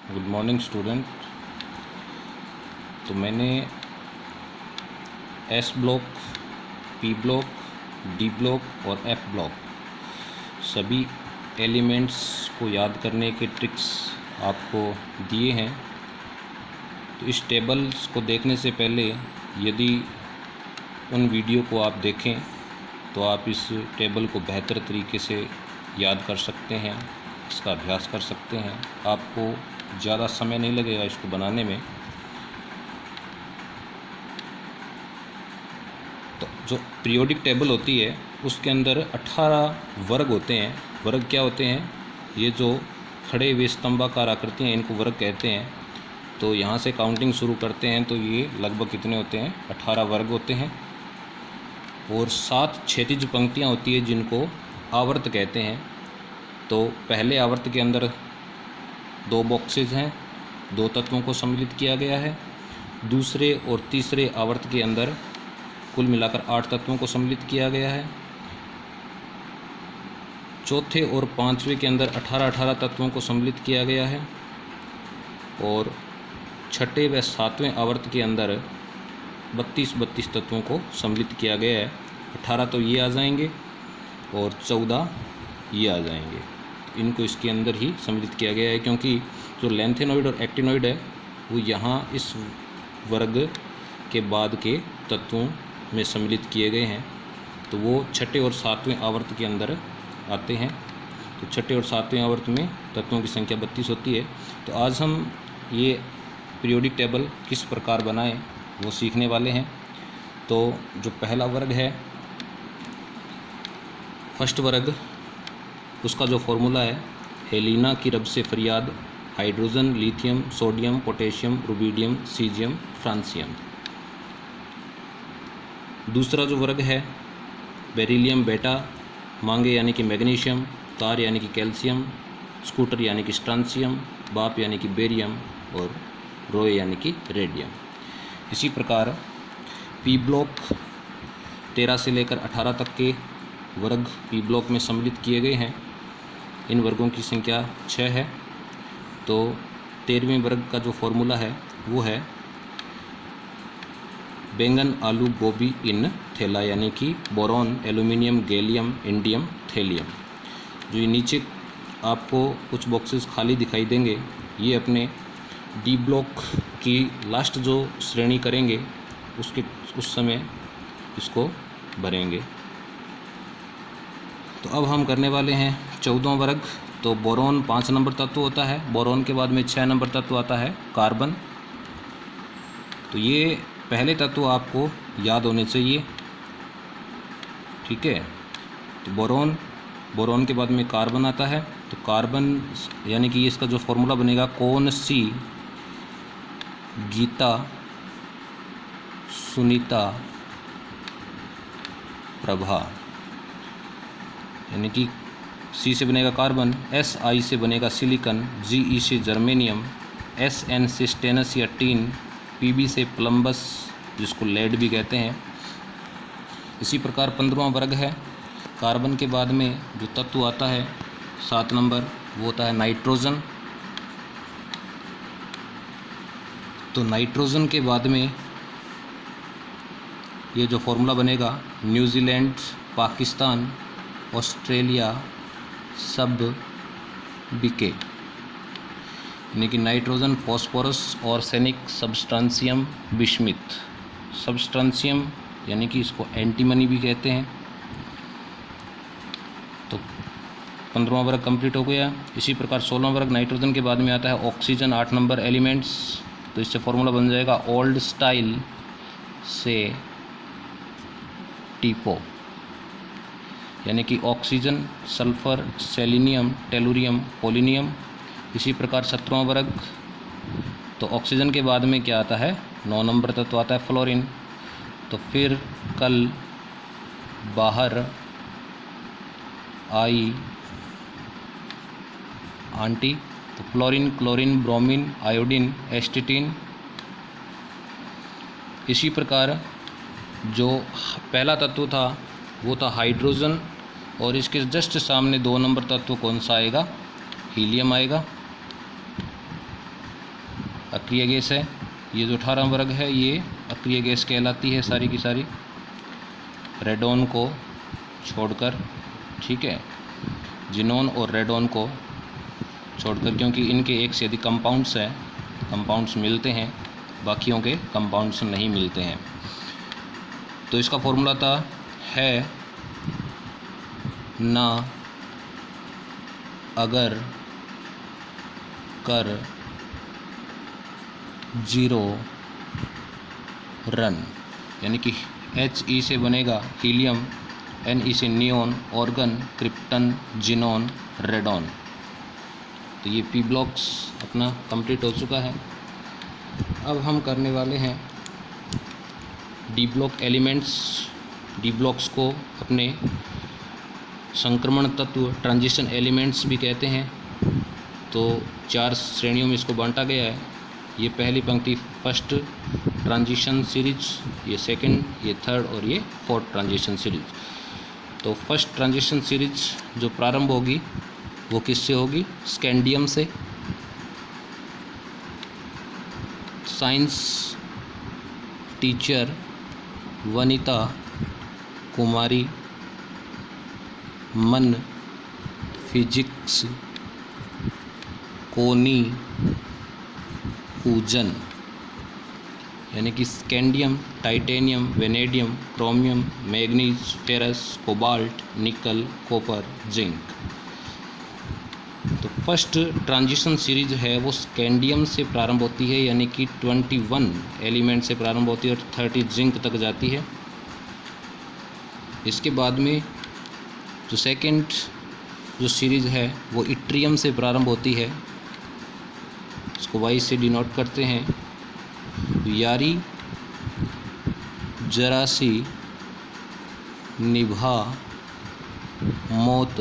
Good morning student. तो मैंने S block, P block, D block और एफ ब्लॉक सभी एलिमेंट्स को याद करने के ट्रिक्स आपको दिए हैं। तो इस टेबल्स को देखने से पहले यदि उन वीडियो को आप देखें तो आप इस टेबल को बेहतर तरीके से याद कर सकते हैं, इसका अभ्यास कर सकते हैं। आपको ज़्यादा समय नहीं लगेगा इसको बनाने में। तो जो पीरियोडिक टेबल होती है उसके अंदर 18 वर्ग होते हैं। वर्ग क्या होते हैं? ये जो खड़े हुए स्तंभाकार आकृति हैं इनको वर्ग कहते हैं। तो यहाँ से काउंटिंग शुरू करते हैं तो ये लगभग कितने होते हैं? 18 वर्ग होते हैं। और 7 क्षैतिज पंक्तियाँ होती है जिनको आवर्त कहते हैं। तो पहले आवर्त के अंदर 2 बॉक्सेज हैं, 2 तत्वों को सम्मिलित किया गया है। दूसरे और तीसरे आवर्त के अंदर कुल मिलाकर 8 तत्वों को सम्मिलित किया गया है। चौथे और पांचवें के अंदर 18 तत्वों को सम्मिलित किया गया है। और छठे व सातवें आवर्त के अंदर 32 तत्वों को सम्मिलित किया गया है। 18 तो ये आ जाएंगे और 14 ये आ जाएंगे। इनको इसके अंदर ही सम्मिलित किया गया है क्योंकि जो लेंथेनॉइड और एक्टिनॉइड है वो यहाँ इस वर्ग के बाद के तत्वों में सम्मिलित किए गए हैं। तो वो छठे और सातवें आवर्त के अंदर आते हैं। तो छठे और सातवें आवर्त में तत्वों की संख्या 32 होती है। तो आज हम ये पीरियोडिक टेबल किस प्रकार बनाएं वो सीखने वाले हैं। तो जो पहला वर्ग है, फर्स्ट वर्ग, उसका जो फॉर्मूला है हेलिना की रब से फरियाद, hydrogen, lithium, sodium, potassium, rubidium, caesium, francium. दूसरा जो वर्ग है बेरिलियम बेटा, मांगे यानी कि मैग्नीशियम, तार यानी कि कैल्शियम, स्कूटर यानी कि स्ट्रांसियम, बाप यानी कि बेरियम और रोय यानी कि रेडियम। इसी प्रकार पी ब्लॉक 13 से लेकर 18 तक के वर्ग पी ब्लॉक में सम्मिलित किए गए हैं। इन वर्गों की संख्या 6 है। तो 13वें वर्ग का जो फॉर्मूला है वो है बैंगन, आलू, गोभी इन थैला, यानी कि boron, aluminium, gallium, indium, thallium. जो ये नीचे आपको कुछ बॉक्सेस खाली दिखाई देंगे, ये अपने डी ब्लॉक की लास्ट जो श्रेणी करेंगे उस समय इसको भरेंगे। तो अब हम करने वाले हैं 14वां वर्ग। तो बोरॉन 5 नंबर तत्व होता है। बोरॉन के बाद में 6 नंबर तत्व आता है कार्बन। तो ये पहले तत्व आपको याद होने चाहिए, ठीक है। तो बोरॉन के बाद में कार्बन आता है। तो कार्बन यानी कि इसका जो फॉर्मूला बनेगा कौन सी गीता, सुनीता, प्रभा, यानी कि सी से बनेगा कार्बन, एस आई से बनेगा सिलिकन, जी ई से जर्मेनियम, एस एन से स्टेनस या टीन, पी बी से प्लम्बस जिसको लेड भी कहते हैं। इसी प्रकार 15वां वर्ग है। कार्बन के बाद में जो तत्व आता है 7 नंबर वो होता है नाइट्रोजन। तो नाइट्रोजन के बाद में ये जो फॉर्मूला बनेगा न्यूजीलैंड, पाकिस्तान, ऑस्ट्रेलिया सब बीके, यानी कि नाइट्रोजन, फॉस्फोरस, ऑर्सेनिक, सबस्ट्रांसियम, बिस्मिथ। सबस्ट्रांसियम यानी कि इसको एंटीमनी भी कहते हैं। तो 15वां वर्ग कंप्लीट हो गया। इसी प्रकार 16वां वर्ग नाइट्रोजन के बाद में आता है ऑक्सीजन, 8 नंबर एलिमेंट्स। तो इससे फॉर्मूला बन जाएगा ओल्ड स्टाइल से टीपो, यानी कि oxygen, sulphur, selenium, tellurium, polonium. इसी प्रकार 17वां वर्ग, तो ऑक्सीजन के बाद में क्या आता है? 9 नंबर तत्व आता है फ्लोरीन। तो फिर कल बाहर आई आंटी। तो फ्लोरीन, क्लोरीन, ब्रोमीन, आयोडीन, एस्टिटीन। इसी प्रकार जो पहला तत्व था वो था हाइड्रोजन, और इसके जस्ट सामने 2 नंबर तत्व कौन सा आएगा? हीलियम आएगा। अक्रिय गैस है। ये जो 18 वर्ग है ये अक्रिय गैस कहलाती है सारी की सारी, रेडॉन को छोड़कर, ठीक है, जिनोन और रेडॉन को छोड़कर, क्योंकि इनके एक से अधिक कंपाउंड्स हैं, कंपाउंड्स मिलते हैं, बाकियों के कंपाउंड्स नहीं मिलते हैं। तो इसका फॉर्मूला था है ना अगर कर 0 रन, यानी कि He से बनेगा हीलियम, Ne से neon, organ, krypton, xenon, radon. तो ये पी ब्लॉक्स अपना कंप्लीट हो चुका है। अब हम करने वाले हैं D block elements. D blocks को अपने संक्रमण तत्व, ट्रांजिशन एलिमेंट्स भी कहते हैं। तो 4 श्रेणियों में इसको बांटा गया है। ये पहली पंक्ति फर्स्ट ट्रांजिशन सीरीज, ये सेकंड, ये थर्ड और ये फोर्थ ट्रांजिशन सीरीज। तो फर्स्ट ट्रांजिशन सीरीज जो प्रारंभ होगी वो किससे होगी? स्कैंडियम से। साइंस टीचर वनिता कुमारी मन फिजिक्स कोनी पूजन, यानी कि scandium, titanium, vanadium, chromium, manganese, ferrous, cobalt, निकल, कॉपर, जिंक। तो फर्स्ट ट्रांजिशन सीरीज है वो स्कैंडियम से प्रारंभ होती है, यानी कि 21 एलिमेंट से प्रारंभ होती है और 30 जिंक तक जाती है। इसके बाद में जो सेकंड जो सीरीज है वो इट्रियम से प्रारंभ होती है, इसको वाई से डिनोट करते हैं। यारी, जरासी, निभा, मौत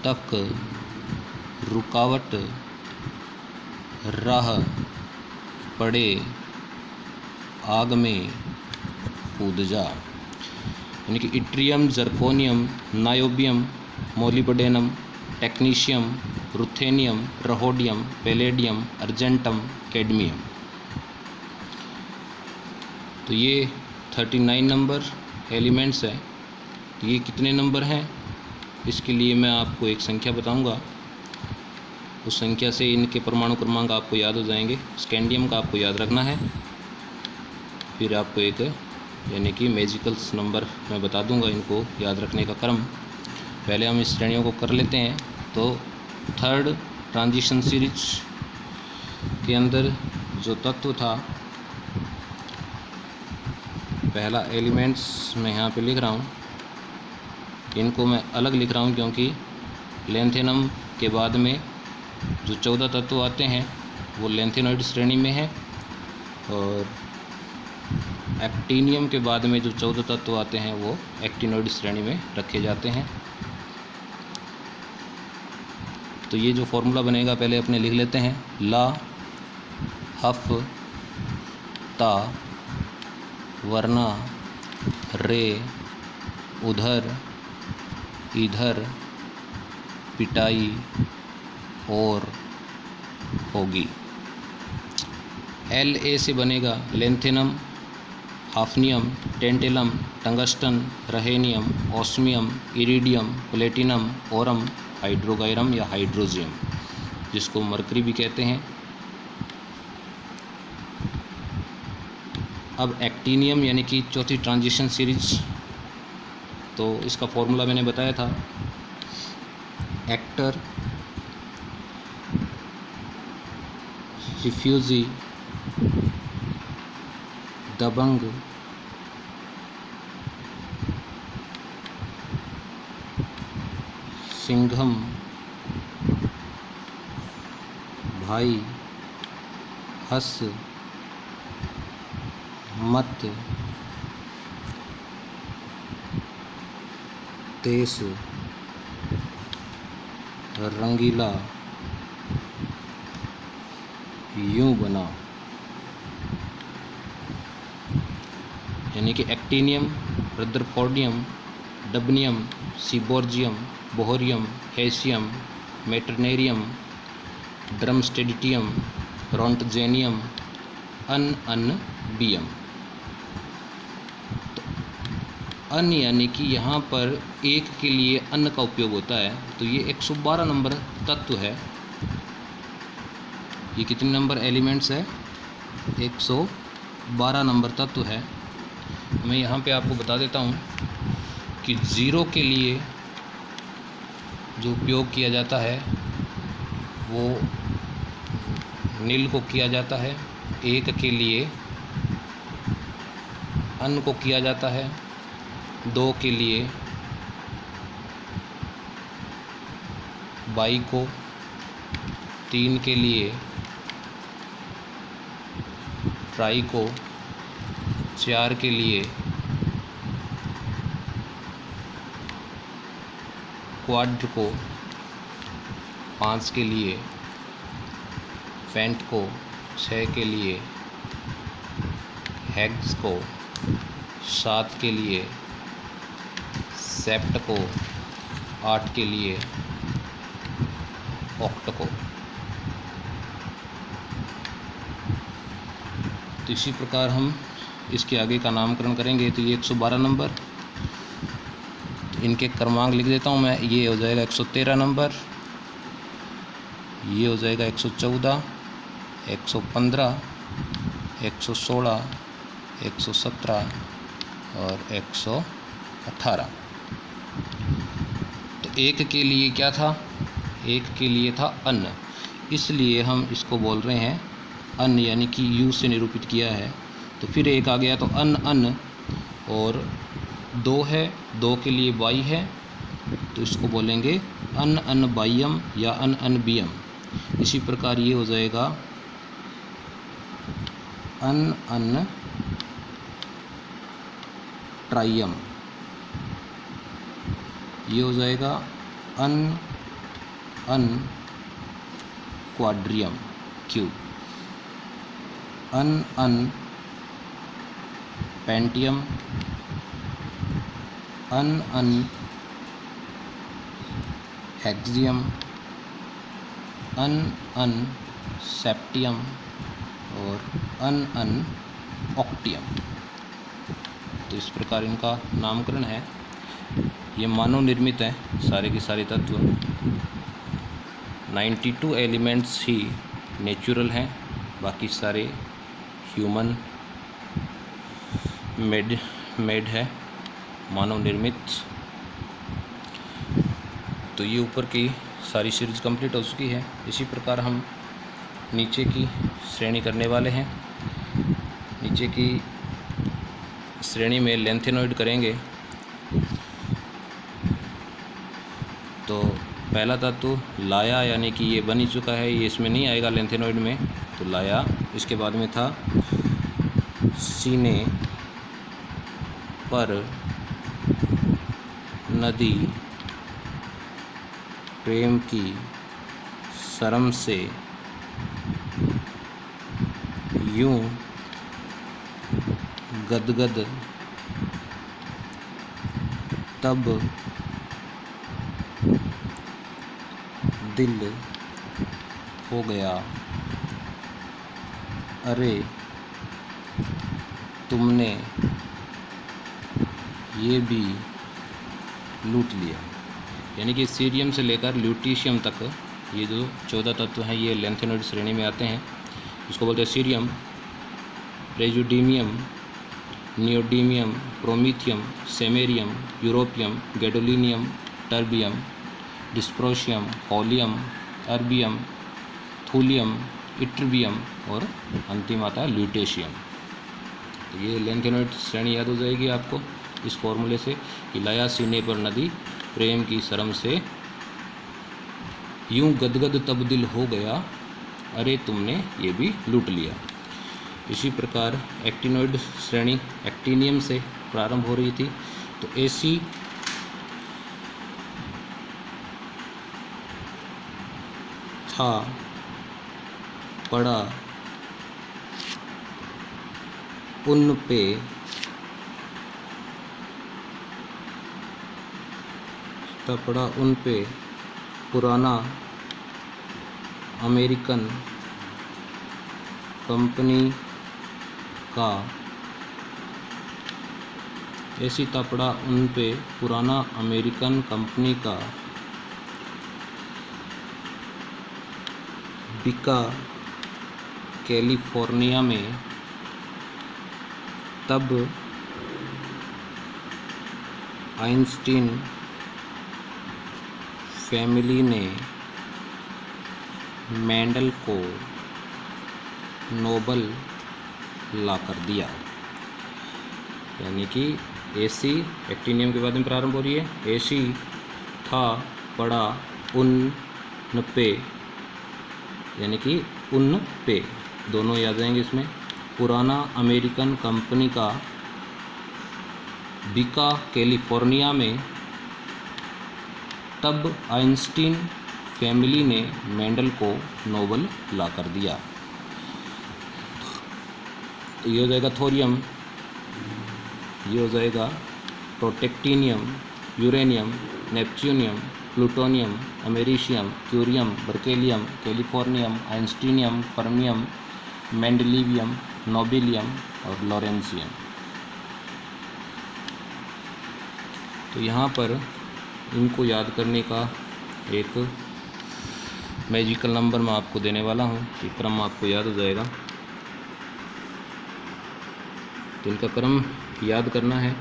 तक, रुकावट, राह पड़े, आग में कूद जा, यानी कि yttrium, zirconium, niobium, molybdenum, technetium, ruthenium, rhodium, palladium, argentum, cadmium. तो ये 39 नंबर एलिमेंट्स है। तो ये कितने नंबर हैं इसके लिए मैं आपको एक संख्या बताऊंगा, उस संख्या से इनके परमाणु क्रमांक आपको याद हो जाएंगे। स्कैंडियम का आपको याद रखना है, फिर आपको एक यानी कि मैजिकल्स नंबर मैं बता दूंगा इनको याद रखने का क्रम। पहले हम इस श्रेणियों को कर लेते हैं। तो थर्ड ट्रांजिशन सीरीज के अंदर जो तत्व था, पहला एलिमेंट्स मैं यहाँ पे लिख रहा हूँ, इनको मैं अलग लिख रहा हूँ क्योंकि लेंथेनम के बाद में जो 14 तत्व आते हैं वो लेंथेनॉइड श्रेणी में है, और एक्टिनियम के बाद में जो 14 तत्व आते हैं वो एक्टिनॉइड श्रेणी में रखे जाते हैं। तो ये जो फॉर्मूला बनेगा पहले अपने लिख लेते हैं। ला, हफ, ता, वरना, रे, उधर, इधर, पिटाई और होगी। एल ए से बनेगा lanthanum, hafnium, tantalum, tungsten, rhenium, osmium, iridium, platinum, aurum, hydrargyrum या हाइड्रोजियम, जिसको मरकरी भी कहते हैं। अब एक्टिनियम यानी कि चौथी ट्रांजिशन सीरीज, तो इसका फॉर्मूला मैंने बताया था। एक्टर, रिफ्यूजी, दबंग, सिंघम, भाई, हस, मत, देश, रंगीला, यूं बना, यानी कि एक्टिनियम, रदरफोर्डियम, डबनियम, सीबोर्जियम, बोहरियम, हेसियम, मेटरनेरियम, ड्रमस्टेडिटियम, रोंटजेनियम, अनबियम। तो अन यानी कि यहाँ पर एक के लिए अन का उपयोग होता है, तो ये 112 नंबर तत्व है। ये कितने नंबर एलिमेंट्स है? 112 नंबर तत्व है। मैं यहाँ पे आपको बता देता हूँ कि 0 के लिए जो उपयोग किया जाता है वो नील को किया जाता है, 1 के लिए अन को किया जाता है, 2 के लिए बाई को, 3 के लिए ट्राई को, 4 के लिए क्वाड्र को, 5 के लिए फेंट को, 6 के लिए हेक्स को, 7 के लिए सेप्ट को, 8 के लिए ऑक्ट को। तो इसी प्रकार हम इसके आगे का नामकरण करेंगे। तो ये 112 नंबर, इनके क्रमांक लिख देता हूँ मैं। ये हो जाएगा 113 नंबर, ये हो जाएगा 114, 115, 116, 117 और 118। तो 1 के लिए क्या था? 1 के लिए था अन, इसलिए हम इसको बोल रहे हैं अन, यानी कि यू से निरूपित किया है। तो फिर 1 आ गया तो अन, और 2 है, 2 के लिए बाई है, तो इसको बोलेंगे अन बाइयम या अन बियम। इसी प्रकार ये हो जाएगा अन ट्राइयम, ये हो जाएगा अन क्वाड्रियम क्यूब, अन पेंटियम, अन हेक्सियम, अन सेप्टियम और अन ऑक्टियम। तो इस प्रकार इनका नामकरण है। ये मानव निर्मित है सारे के सारे तत्व। 92 एलिमेंट्स ही नेचुरल हैं, बाकी सारे ह्यूमन मेड है, मानव निर्मित। तो ये ऊपर की सारी सीरीज कंप्लीट हो चुकी है। इसी प्रकार हम नीचे की श्रेणी करने वाले हैं। नीचे की श्रेणी में लेंथेनॉइड करेंगे। तो पहला तत्व लाया, यानी कि ये बन ही चुका है, ये इसमें नहीं आएगा लेंथेनॉइड में, तो लाया। इसके बाद में था सीने पर नदी प्रेम की शर्म से यूं गदगद तब दिल हो गया, अरे तुमने ये भी लूट लिया। यानी कि सीरियम से लेकर ल्यूटीशियम तक ये जो 14 तत्व हैं ये लेंथेनॉइड श्रेणी में आते हैं। इसको बोलते हैं cerium, praseodymium, neodymium, promethium, samarium, europium, gadolinium, terbium, dysprosium, holmium, erbium, thulium, ytterbium और अंतिम आता है ल्यूटेशियम। तो ये लेंथेनॉइड श्रेणी याद हो जाएगी आपको इस फॉर्मूले से कि लाया सीने पर नदी प्रेम की शर्म से यूं गदगद तब दिल हो गया, अरे तुमने ये भी लूट लिया। इसी प्रकार एक्टिनॉइड श्रेणी एक्टिनियम से प्रारंभ हो रही थी। तो ऐसी था पड़ा उन पे पड़ा उन पे पुराना अमेरिकन कंपनी का ऐसी तपड़ा उन पे पुराना अमेरिकन कंपनी का बिका कैलिफोर्निया में, तब आइंस्टीन फैमिली ने मेंडल को नोबल ला कर दिया। यानी कि ऐसी एक्टिनियम के बाद में प्रारंभ हो रही है, ऐसी था पड़ा उन पे, यानी कि उन पे दोनों याद आएंगे इसमें। पुराना अमेरिकन कंपनी का बिका कैलिफोर्निया में, तब आइंस्टीन फैमिली ने मेंडल को नोबल ला कर दिया। तो ये हो जाएगा थोरियम, ये हो जाएगा protactinium, uranium, neptunium, plutonium, americium, curium, berkelium, californium, einsteinium, fermium, mendelevium, nobelium और लॉरेंसियम। तो यहाँ पर इनको याद करने का एक मैजिकल नंबर मैं आपको देने वाला हूँ, ये क्रम आपको याद हो जाएगा। तो इनका क्रम याद करना है।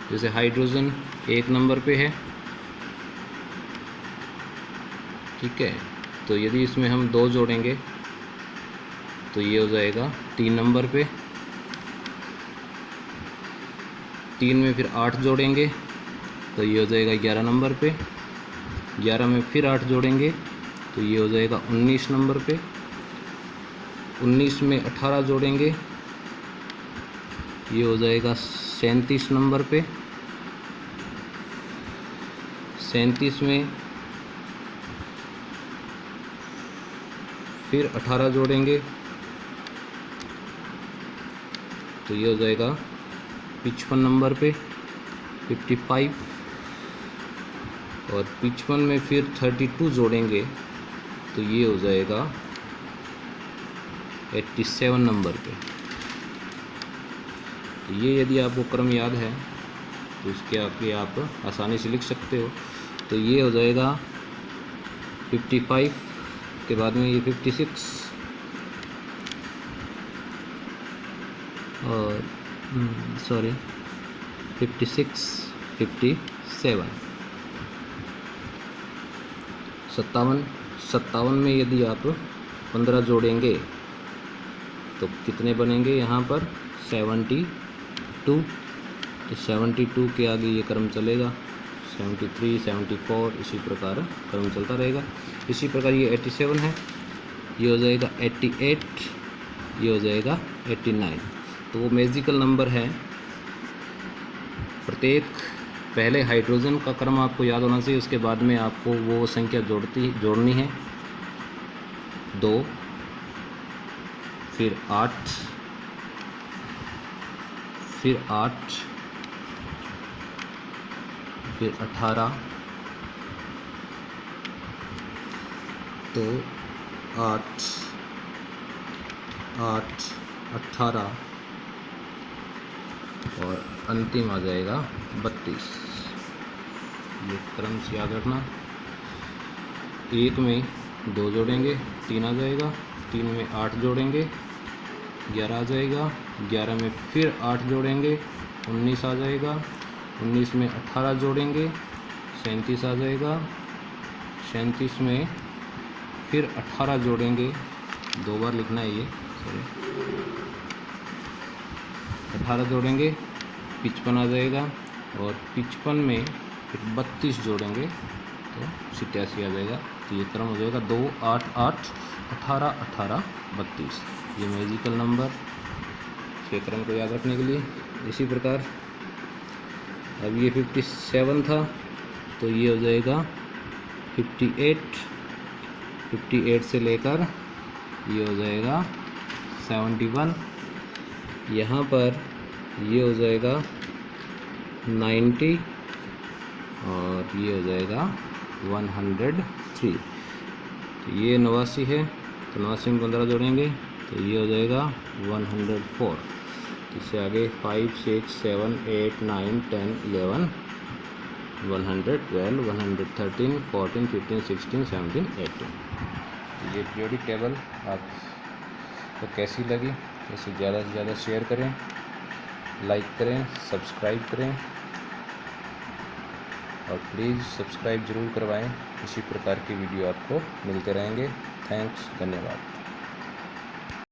जैसे हाइड्रोजन 1 नंबर पे है, ठीक है, तो यदि इसमें हम 2 जोड़ेंगे तो ये हो जाएगा 3 नंबर पे। 3 में फिर 8 जोड़ेंगे तो ये हो जाएगा 11 नंबर पे। 11 में फिर 8 जोड़ेंगे तो ये हो जाएगा 19 नंबर पे। 19 में 18 जोड़ेंगे ये हो जाएगा 37 नंबर पे। 37 में फिर 18 जोड़ेंगे तो ये हो जाएगा 55 नंबर पे, 55। और 55 में फिर 32 जोड़ेंगे तो ये हो जाएगा 87 नंबर पे। तो ये यदि आपको क्रम याद है तो इसके आगे आप आसानी से लिख सकते हो। तो ये हो जाएगा 55 के बाद में ये 56 और 56, 57, 57 में यदि आप 15 जोड़ेंगे तो कितने बनेंगे यहाँ पर 72। तो 72 के आगे ये क्रम चलेगा, 73, 74, इसी प्रकार क्रम चलता रहेगा। इसी प्रकार ये 87 है, ये हो जाएगा 88, ये हो जाएगा 89। तो वो मैजिकल नंबर है। प्रत्येक पहले हाइड्रोजन का क्रम आपको याद होना चाहिए, उसके बाद में आपको वो संख्या जोड़नी है। 2, फिर 8, फिर 8, फिर 18। तो 8, 8, 18 और अंतिम आ जाएगा 32। ये क्रम से याद रखना। 1 में 2 जोड़ेंगे 3 आ जाएगा, 3 में 8 जोड़ेंगे 11 आ जाएगा, 11 में फिर 8 जोड़ेंगे 19 आ जाएगा, 19 में 18 जोड़ेंगे 37 आ जाएगा, 37 में फिर 18 जोड़ेंगे, 2 बार लिखना है ये, सॉरी, 18 जोड़ेंगे 55 आ जाएगा, और 55 में फिर 32 जोड़ेंगे तो 87 आ जाएगा। तो ये क्रम हो जाएगा 2, 8, 8, 18, 18, 32। ये मैजिकल नंबर के क्रम को याद रखने के लिए। इसी प्रकार अब ये 57 था तो ये हो जाएगा 58, 58 से लेकर ये हो जाएगा 71। यहाँ पर ये हो जाएगा 90 और ये हो जाएगा 103। तो ये 89 है, तो 89 में 15 जोड़ेंगे तो ये हो जाएगा 104। इससे आगे 5 6 7 8 9 10 11 112 113 14 15 16 17 18। ये पीरियोडिक टेबल आपको कैसी लगी, इसे ज़्यादा से ज़्यादा शेयर करें, लाइक करें, सब्सक्राइब करें और प्लीज़ सब्सक्राइब ज़रूर करवाएं। इसी प्रकार की वीडियो आपको मिलते रहेंगे। थैंक्स, धन्यवाद।